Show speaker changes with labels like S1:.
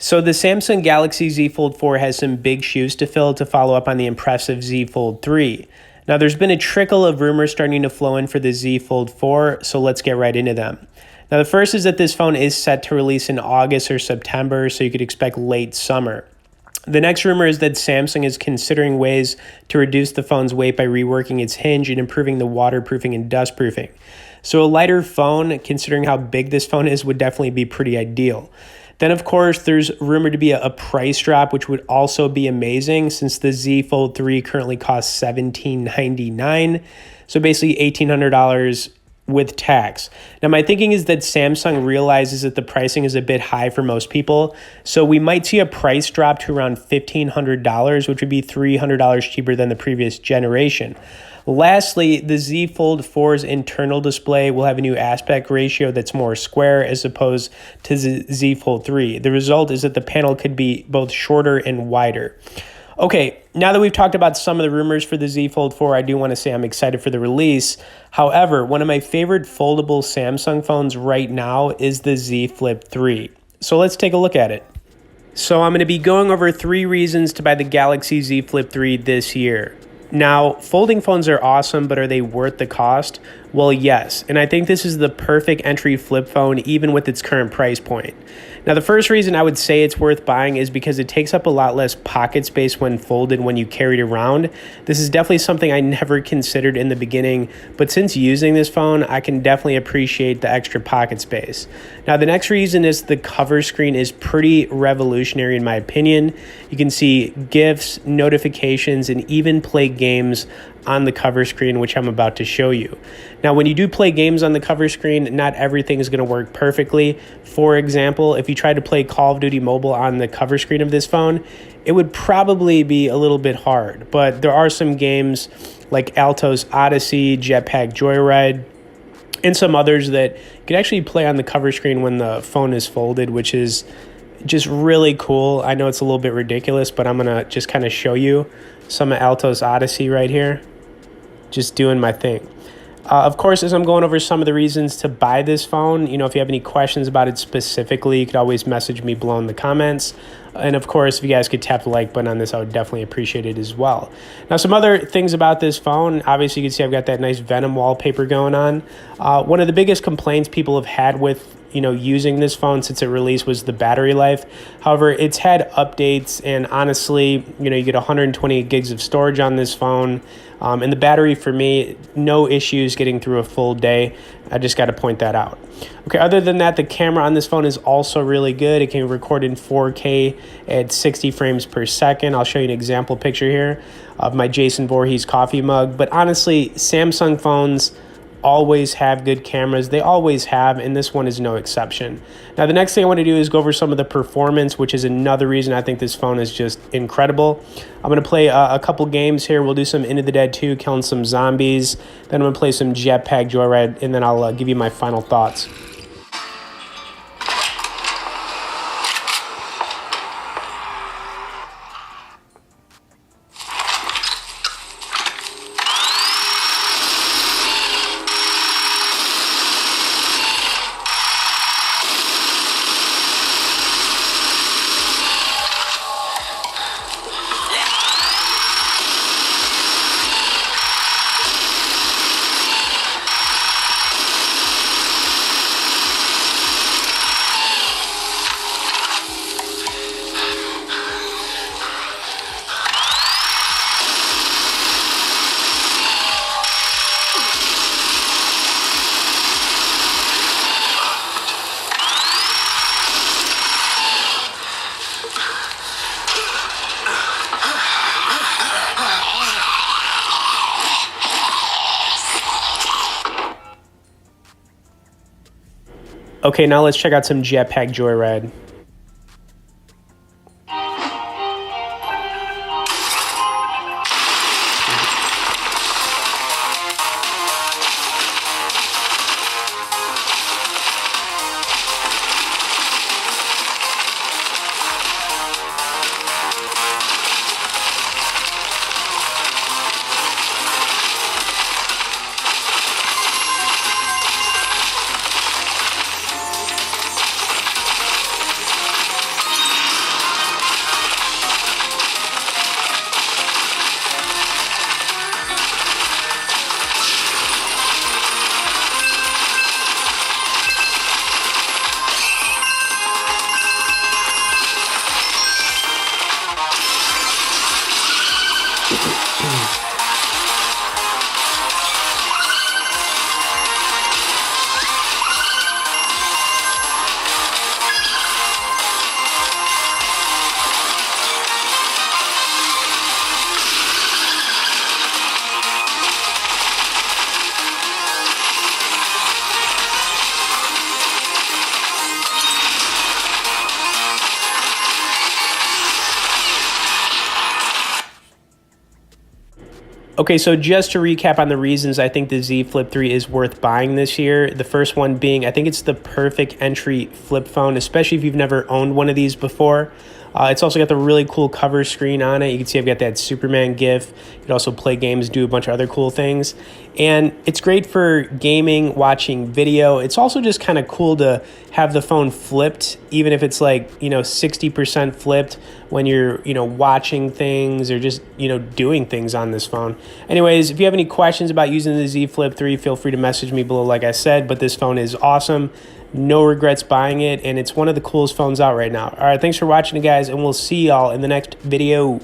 S1: So the Samsung Galaxy Z Fold 4 has some big shoes to fill to follow up on the impressive Z Fold 3. Now there's been a trickle of rumors starting to flow in for the Z Fold 4, so let's get right into them. Now the first is that this phone is set to release in August or September, so you could expect late summer. The next rumor is that Samsung is considering ways to reduce the phone's weight by reworking its hinge and improving the waterproofing and dustproofing. So a lighter phone, considering how big this phone is, would definitely be pretty ideal. Then, of course, there's rumored to be a price drop, which would also be amazing since the Z Fold 3 currently costs $1,799, so basically $1,800 with tax. Now, my thinking is that Samsung realizes that the pricing is a bit high for most people, so we might see a price drop to around $1,500, which would be $300 cheaper than the previous generation. Lastly, the Z Fold 4's internal display will have a new aspect ratio that's more square as opposed to the Z Fold 3. The result is that the panel could be both shorter and wider. Okay, now that we've talked about some of the rumors for the Z Fold 4, I do want to say I'm excited for the release. However, one of my favorite foldable Samsung phones right now is the Z Flip 3. So let's take a look at it. So I'm going to be going over 3 reasons to buy the Galaxy Z Flip 3 this year. Now, folding phones are awesome, but are they worth the cost? Well, yes, and I think this is the perfect entry flip phone even with its current price point. Now, the first reason I would say it's worth buying is because it takes up a lot less pocket space when folded when you carry it around. This is definitely something I never considered in the beginning, but since using this phone, I can definitely appreciate the extra pocket space. Now, the next reason is the cover screen is pretty revolutionary in my opinion. You can see GIFs, notifications, and even play games on the cover screen, which I'm about to show you. Now, when you do play games on the cover screen, not everything is going to work perfectly. For example, if you try to play Call of Duty Mobile on the cover screen of this phone, it would probably be a little bit hard. But there are some games like Alto's Odyssey, Jetpack Joyride, and some others that you can actually play on the cover screen when the phone is folded, which is just really cool. I know it's a little bit ridiculous, but I'm going to just kind of show you some of Alto's Odyssey right here. Just doing my thing. Of course, as I'm going over some of the reasons to buy this phone, if you have any questions about it specifically, you could always message me below in the comments. And of course, if you guys could tap the like button on this, I would definitely appreciate it as well. Now, some other things about this phone, obviously you can see I've got that nice Venom wallpaper going on. One of the biggest complaints people have had with using this phone since it released was the battery life. However, it's had updates, and honestly, you get 120 gigs of storage on this phone. And the battery, for me, no issues getting through a full day. I just got to point that out. Okay, other than that, the camera on this phone is also really good. It can record in 4K at 60 frames per second. I'll show you an example picture here of my Jason Voorhees coffee mug. But honestly, Samsung phones always have good cameras. They always have, and this one is no exception. Now, the next thing I want to do is go over some of the performance, which is another reason I think this phone is just incredible. I'm going to play a couple games here. We'll do some Into the Dead 2, killing some zombies. Then I'm going to play some Jetpack Joyride, and then I'll give you my final thoughts. Okay, now let's check out some Jetpack Joyride. Okay, so just to recap on the reasons I think the Z Flip 3 is worth buying this year. The first one being, I think it's the perfect entry flip phone, especially if you've never owned one of these before. It's also got the really cool cover screen on it. You can see I've got that Superman GIF. You can also play games, do a bunch of other cool things. And it's great for gaming, watching video. It's also just kind of cool to have the phone flipped, even if it's like, 60% flipped when you're, watching things or just, doing things on this phone. Anyways, if you have any questions about using the Z Flip 3, feel free to message me below, like I said. But this phone is awesome. No regrets buying it, and it's one of the coolest phones out right now. All right, thanks for watching, guys, and we'll see y'all in the next video.